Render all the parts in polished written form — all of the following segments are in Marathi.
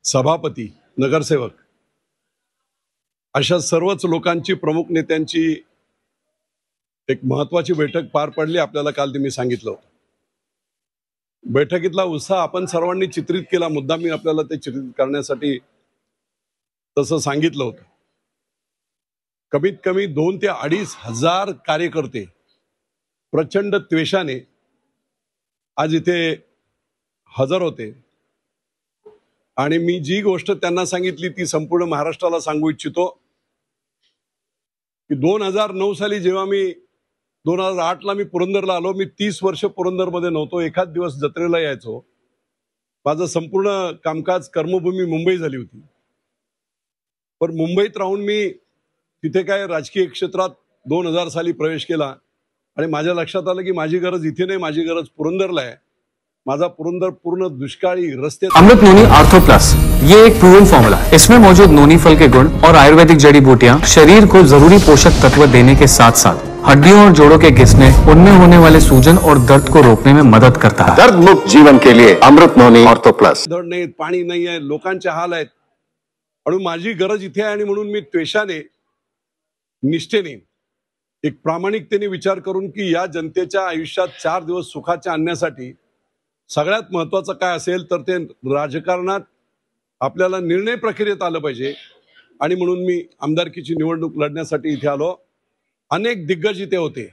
सभापती, नगरसेवक अशा सर्वच लोकांची, प्रमुख नेत्यांची एक महत्वाची बैठक पार पडली। आपल्याला काल ते मी सांगितलं होतं। बैठकीतला उत्साह आपण सर्वांनी चित्रित केला। मुद्दा मी आपल्याला ते चित्रित करण्यासाठी तसं सांगितलं होतं। कमीत कमी 2 ते 2.5 हजार कार्यकर्ते प्रचंड त्वेषाने आज इथे हजर होते आणि मी जी गोष्ट त्यांना सांगितली ती संपूर्ण महाराष्ट्राला सांगू इच्छितो की 2009 साली जेव्हा मी 2008 ला मी पुरंदरला आलो, मी 30 वर्ष पुरंदरमध्ये नव्हतो, एखाद दिवस जत्रेला यायचो। माझं संपूर्ण कामकाज कर्मभूमी मुंबई झाली होती। पण मुंबईत राहून मी तिथे काय राजकीय क्षेत्रात 2000 साली प्रवेश केला आणि माझ्या लक्षात आलं की माझी गरज इथे नाही, माझी गरज पुरंदरला आहे। माझा पुरंदर पूर्ण दुष्काळी, रस्ते। अमृत नोनी आर्थो प्लस, ये एक प्रूवन फॉर्मूला है। इसमें मौजूद नोनी फल के गुण और आयुर्वेदिक जड़ी बूटियां शरीर को जरूरी पोषक तत्व देने के साथ साथ हड्डियों और जोड़ों के घिसने, उनमें होने वाले सूजन और दर्द को रोकने में मदद करता है। दर्द मुक्त जीवन के लिए अमृत नोनी आर्थो प्लस। दर्द नाही, पाणी नाही आहे, लोकांचे हाल आहेत आणि माझी गरज इथे आहे आणि म्हणून मी त्वेषाने, निष्ठेने, एक प्रामाणिकतेने विचार करून की या जनतेच्या आयुष्यात 4 दिवस सुखाचे आणण्यासाठी सगळ्यात महत्त्वाचं काय असेल तर ते राजकारणात आपल्याला निर्णय प्रक्रियेत आलं पाहिजे आणि म्हणून मी आमदारकीची निवडणूक लढण्यासाठी इथे आलो। अनेक दिग्गज इथे होते,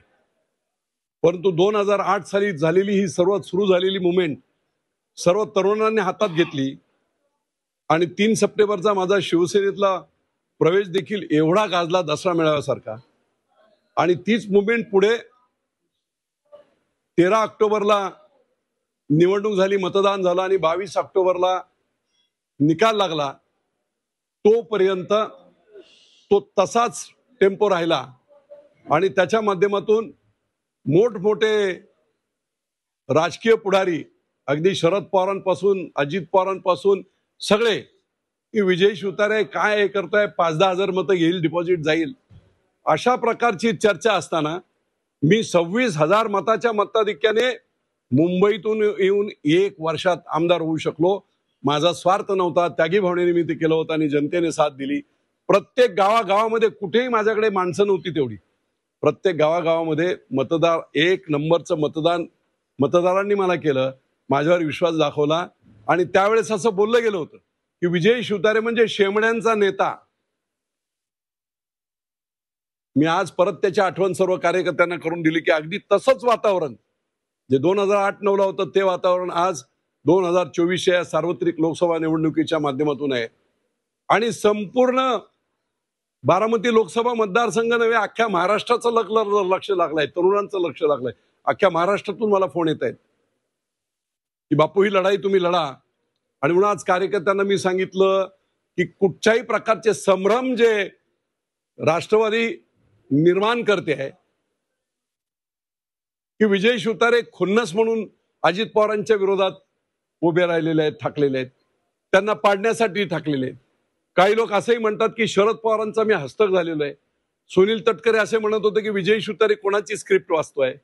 परंतु 2008 साली झालेली ही सर्वात सुरू झालेली मुवमेंट सर्व तरुणांनी हातात घेतली आणि 3 सप्टेंबरचा माझा शिवसेनेतला प्रवेश देखील एवढा गाजला दसरा मेळाव्यासारखा। आणि तीच मुवमेंट पुढे 13 ऑक्टोबरला निवडणूक झाली, मतदान झालं आणि 22 ऑक्टोबरला निकाल लागला। तोपर्यंत तो तसाच टेम्पो राहिला आणि त्याच्या माध्यमातून मोठमोठे राजकीय पुढारी, अगदी शरद पवारांपासून अजित पवारांपासून सगळे की विजय शिवतारे काय करतोय, 5-10 हजार मतं घेईल, डिपॉझिट जाईल, अशा प्रकारची चर्चा असताना मी 26,000 मताच्या मताधिक्याने मुंबईतून येऊन 1 वर्षात आमदार होऊ शकलो। माझा स्वार्थ नव्हता, त्यागी भावनेने मी ते केलं होतं आणि जनतेने साथ दिली। प्रत्येक गावागावामध्ये कुठेही माझ्याकडे माणसं नव्हती तेवढी, प्रत्येक गावागावामध्ये मतदार 1 नंबरचं मतदान मतदारांनी मला केलं, माझ्यावर विश्वास दाखवला आणि त्यावेळेस असं बोललं गेलं होतं की विजय शिवतारे म्हणजे शेमड्यांचा नेता। मी आज परत त्याची आठवण सर्व कार्यकर्त्यांना करून दिली की अगदी तसंच वातावरण जे 2008-9 होतं ते वातावरण आज 2024 या सार्वत्रिक लोकसभा निवडणुकीच्या माध्यमातून आहे आणि संपूर्ण बारामती लोकसभा मतदारसंघ नव्हे, अख्ख्या महाराष्ट्राचं लक्ष लागलंय, तरुणांचं लक्ष लागलंय। अख्ख्या महाराष्ट्रातून मला फोन येत आहेत की बापू ही लढाई तुम्ही लढा आणि म्हणून आज कार्यकर्त्यांना मी सांगितलं की कुठच्याही प्रकारचे संभ्रम जे राष्ट्रवादी निर्माण करते आहे की विजय शिवतारे खुन्नस म्हणून अजित पवारांच्या विरोधात उभे राहिलेले आहेत, ठाकलेले आहेत, त्यांना पाडण्यासाठी ठाकलेले आहेत। काही लोक असंही म्हणतात की शरद पवारांचा मी हस्तक झालेलो आहे। सुनील तटकरे असे म्हणत होते की विजय शिवतारे कोणाची स्क्रिप्ट वाचतोय।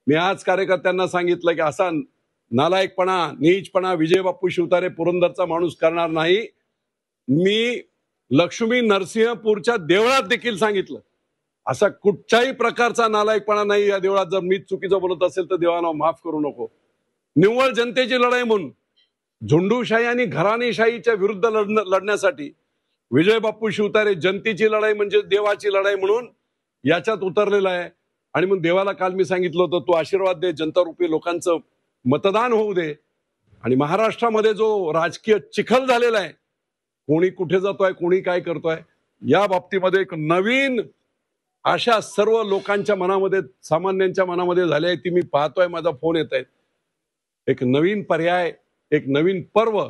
मी आज कार्यकर्त्यांना सांगितलं की असा नालायकपणा, नीचपणा विजय बापू शिवतारे पुरंदरचा माणूस करणार नाही। मी लक्ष्मी नरसिंहपूरच्या देवळात देखील सांगितलं असा कुठच्याही प्रकारचा नालायकपणा नाही या देवळात। जर मी चुकीचं बोलत असेल तर देवानं माफ करू नको। निव्वळ जनतेची लढाई म्हणून झुंडूशाही आणि घराणेशाहीच्या विरुद्ध लढण्यासाठी विजय बापू शिवतारे जनतेची लढाई म्हणजे देवाची लढाई म्हणून याच्यात उतरलेला आहे। आणि मग देवाला काल मी सांगितलं होतं तू आशीर्वाद दे, जनता रूपी लोकांचं मतदान होऊ दे। आणि महाराष्ट्रामध्ये जो राजकीय चिखल झालेला आहे, कोणी कुठे जातोय, कोणी काय करतोय, या बाबतीमध्ये एक नवीन आशा सर्व लोकांच्या मनामध्ये, सामान्यांच्या मनामध्ये झाली आहे। ती मी पाहतोय, माझा फोन येत आहेत। एक नवीन पर्याय, एक नवीन पर्व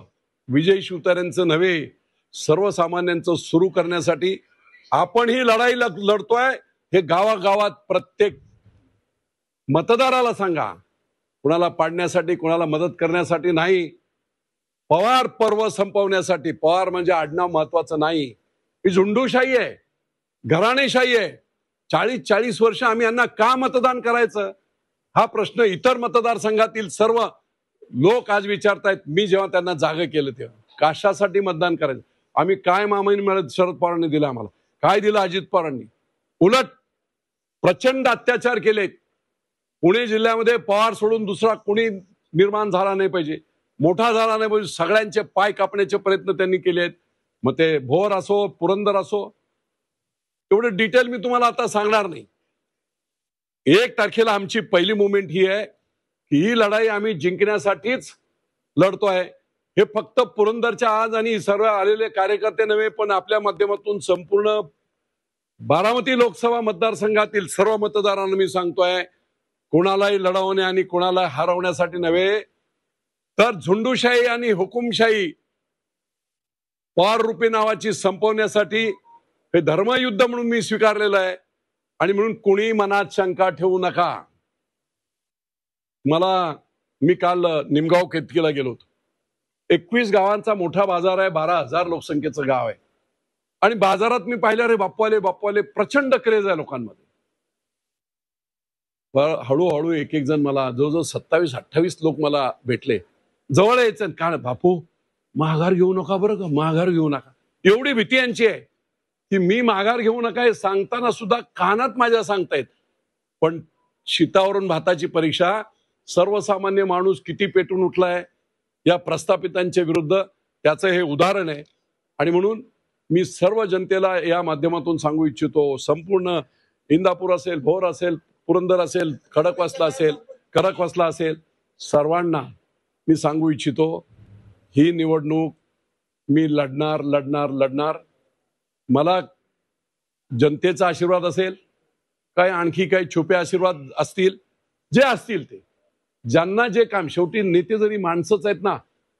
विजय शिवतारेंचं नव्हे, सर्वसामान्यांचं सुरू करण्यासाठी आपण ही लढाई लढतोय। हे गावागावात प्रत्येक मतदाराला सांगा, कुणाला पाडण्यासाठी, कुणाला मदत करण्यासाठी नाही, पवार पर्व संपवण्यासाठी। पवार म्हणजे आडनाव महत्वाचं नाही, ही झुंडूशाही आहे, घराणेशाही आहे। 40-40 वर्ष आम्ही यांना का मतदान करायचं हा प्रश्न इतर मतदारसंघातील सर्व लोक आज विचारतायत। मी जेव्हा त्यांना जागा केलं तेव्हा कशासाठी मतदान करायचं? आम्ही काय मामाईन मिळत शरद पवारांनी दिलं आम्हाला? काय दिलं अजित पवारांनी? उलट प्रचंड अत्याचार केलेत. पुणे जिल्ह्यामध्ये पवार सोडून दुसरा कोणी निर्माण झाला नाही पाहिजे, मोठा झाला नाही पाहिजे. सगळ्यांचे पाय कापण्याचे प्रयत्न त्यांनी केलेत. मग ते भोर असो, पुरंदर असो, एवढं डिटेल मी तुम्हाला आता सांगणार नाही. 1 तारखेला आमची पहिली मुवमेंट ही आहे की ही लढाई आम्ही जिंकण्यासाठीच लढतोय. हे फक्त पुरंदरच्या आज आणि सर्व आलेले कार्यकर्ते नव्हे, पण आपल्या माध्यमातून संपूर्ण बारामती लोकसभा मतदारसंघातील सर्व मतदारांना मी सांगतोय, कोणालाही लढवणे आणि कोणाला हरवण्यासाठी नव्हे, तर झुंडूशाही आणि हुकुमशाही पवार रूपी नावाची संपवण्यासाठी हे धर्मयुद्ध म्हणून मी स्वीकारलेलं आहे. आणि म्हणून कोणी मनात शंका ठेवू नका. मी काल निमगाव केतकीला गेलो होतो. 21 गावांचा मोठा बाजार आहे, 12,000 लोकसंख्येचं गाव आहे. आणि बाजारात मी पाहिलं, रे बाप्पाले प्रचंड क्रेज आहे लोकांमध्ये. हळूहळू एक जण मला जवळजवळ 27-28 लोक मला भेटले. जवळ यायचं, का बापू माघार घेऊ नका बरं का, माघार घेऊ नका. एवढी भीती यांची आहे की मी माघार घेऊ नका हे सांगताना सुद्धा कानात माझ्या सांगतायत. पण शीतावरून भाताची परीक्षा, सर्वसामान्य माणूस किती पेटून उठलाय या प्रस्थापितांच्या विरुद्ध, त्याचं हे उदाहरण आहे. आणि म्हणून मी सर्व जनतेला या माध्यमातून सांगू इच्छितो, संपूर्ण इंदापूर असेल, भोर असेल, पुरंदर असेल, खडकवासला असेल, सर्वांना मी सांगू इच्छितो, ही निवडणूक मी लढणार. मला जनतेचा आशीर्वाद असेल, काय आणखी काही छुपे आशीर्वाद असतील, जे असतील ते, ज्यांना जे काम, शेवटी नेते जरी माणसंच आहेत ना,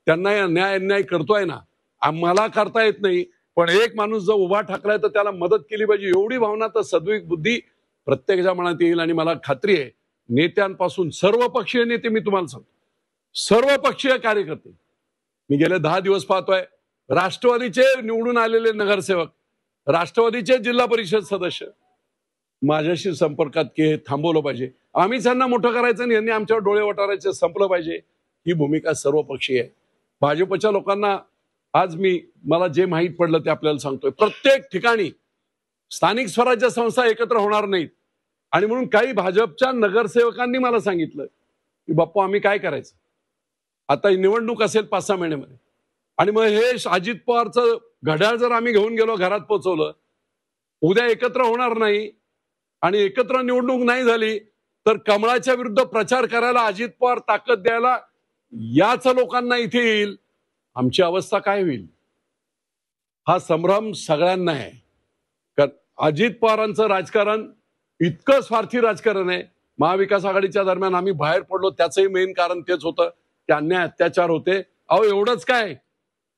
त्यांना अन्याय करतोय ना, आम्हाला करता येत नाही, पण एक माणूस जर उभा ठाकलाय तर त्याला मदत केली पाहिजे, एवढी भावना तर सद्विक बुद्धी प्रत्येकाच्या मनात येईल. आणि मला खात्री आहे, नेत्यांपासून सर्व पक्षीय नेते, मी तुम्हाला सांगतो, सर्व पक्षीय कार्यकर्ते, मी गेले 10 दिवस पाहतोय, राष्ट्रवादीचे निवडून आलेले नगरसेवक, राष्ट्रवादीचे जिल्हा परिषद सदस्य माझ्याशी संपर्कात की थांबवलं पाहिजे, आम्हीच यांना मोठं करायचं आणि यांनी आमच्यावर डोळे वटारायचे, संपलं पाहिजे. ही भूमिका सर्व पक्षीय आहे. भाजपच्या लोकांना आज मला जे माहीत पडलं ते आपल्याला सांगतोय, प्रत्येक ठिकाणी स्थानिक स्वराज्य संस्था एकत्र होणार नाहीत. आणि म्हणून काही भाजपच्या नगरसेवकांनी मला सांगितलं की बाप्पा आम्ही काय करायचं, आता ही निवडणूक असेल 5-6 महिन्यामध्ये, आणि मग हे अजित पवारचं घड्याळ जर आम्ही घेऊन गेलो, घरात पोहोचवलं, उद्या एकत्र होणार नाही आणि एकत्र निवडणूक नाही झाली तर कमळाच्या विरुद्ध प्रचार करायला अजित पवार ताकद द्यायला याच लोकांना इथे येईल, आमची अवस्था काय होईल? हा संभ्रम सगळ्यांना आहे. कारण अजित पवारांचं राजकारण इतकं स्वार्थी राजकारण आहे. महाविकास आघाडीच्या दरम्यान आम्ही बाहेर पडलो, त्याचंही मेन कारण तेच होतं की अन्याय अत्याचार होते. अहो एवढंच काय,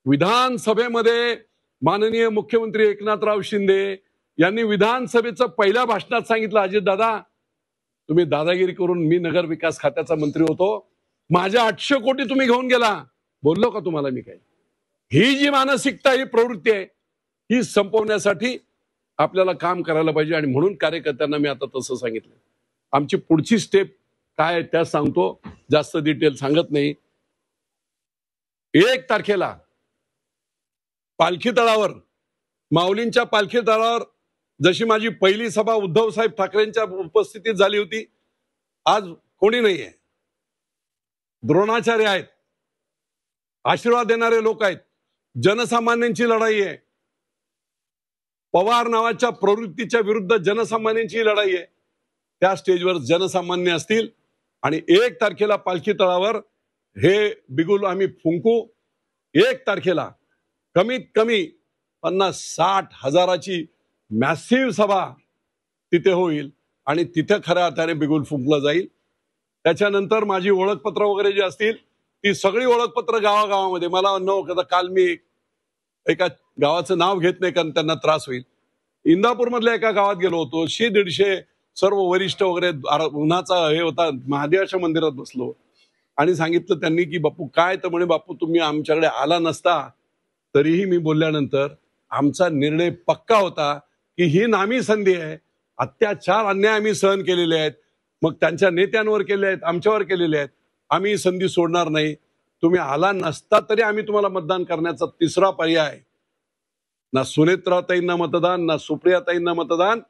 विधानसभेमध्ये माननीय मुख्यमंत्री एकनाथराव शिंदे यांनी विधानसभेचं पहिल्या भाषणात सांगितलं, अजित दादा तुम्ही दादागिरी करून, मी नगर विकास खात्याचा मंत्री होतो, माझ्या 800 कोटी तुम्ही घेऊन गेला, बोललो का तुम्हाला मी काय? ही जी मानसिकता, ही प्रवृत्ती आहे, ही संपवण्यासाठी आपल्याला काम करायला पाहिजे. आणि म्हणून कार्यकर्त्यांना मी आता तसं सांगितलं. आमची पुढची स्टेप काय आहे त्या सांगतो, जास्त डिटेल सांगत नाही. 1 तारखेला पालखी तळावर, माऊलींच्या पालखी तळावर जशी माझी पहिली सभा उद्धव साहेब ठाकरेंच्या उपस्थितीत झाली होती, आज कोणी नाहीये, द्रोणाचार्य आहेत, आशीर्वाद देणारे लोक आहेत, जनसामान्यांची लढाई आहे, पवार नावाच्या प्रवृत्तीच्या विरुद्ध जनसामान्यांची लढाई आहे. त्या स्टेजवर जनसामान्य असतील आणि 1 तारखेला पालखी तळावर हे बिगुल आम्ही फुंकू. 1 तारखेला कमीत कमी 50-60 हजाराची मॅसिव्ह सभा तिथे होईल आणि तिथे खऱ्या अर्थाने बिगुल फुंकलं जाईल. त्याच्यानंतर माझी ओळखपत्र वगैरे जी असतील ती सगळी ओळखपत्र गावागावामध्ये, मला न काल मी एका गावाचं नाव घेत नाही कारण त्यांना त्रास होईल, इंदापूरमधल्या एका गावात गेलो होतो, 100-150 सर्व वरिष्ठ वगैरे, उन्हाचा हे होता, महादेवाच्या मंदिरात बसलो आणि सांगितलं त्यांनी की बापू काय, तर म्हणे बापू तुम्ही आमच्याकडे आला नसता तरीही मी बोलल्यानंतर आमचा निर्णय पक्का होता की ही नामी संधी आहे, अत्याचार अन्याय आम्ही सहन केलेले आहेत, मग त्यांच्या नेत्यांवर केले आहेत, आमच्यावर केलेले आहेत, आम्ही संधी सोडणार नाही. तुम्ही आला नसता तरी आम्ही तुम्हाला मतदान करण्याचा तिसरा पर्याय, ना सुनेत्राताईंना मतदान, ना सुप्रियाताईंना मतदान,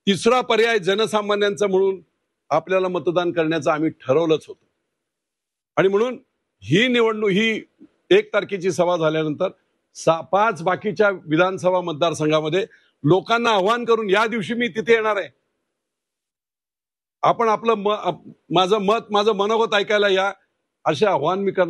तिसरा पर्याय जनसामान्यांचा म्हणून आपल्याला मतदान करण्याचं आम्ही ठरवलंच होतं. आणि म्हणून ही निवडणूक, ही 1 तारखेची सभा झाल्यानंतर 5 बाकीच्या विधानसभा मतदारसंघामध्ये लोकांना आव्हान करून, या दिवशी मी तिथे येणार आहे, आपण आपलं माझं मत, माझं मनोगत ऐकायला या, असे आव्हान मी करणार.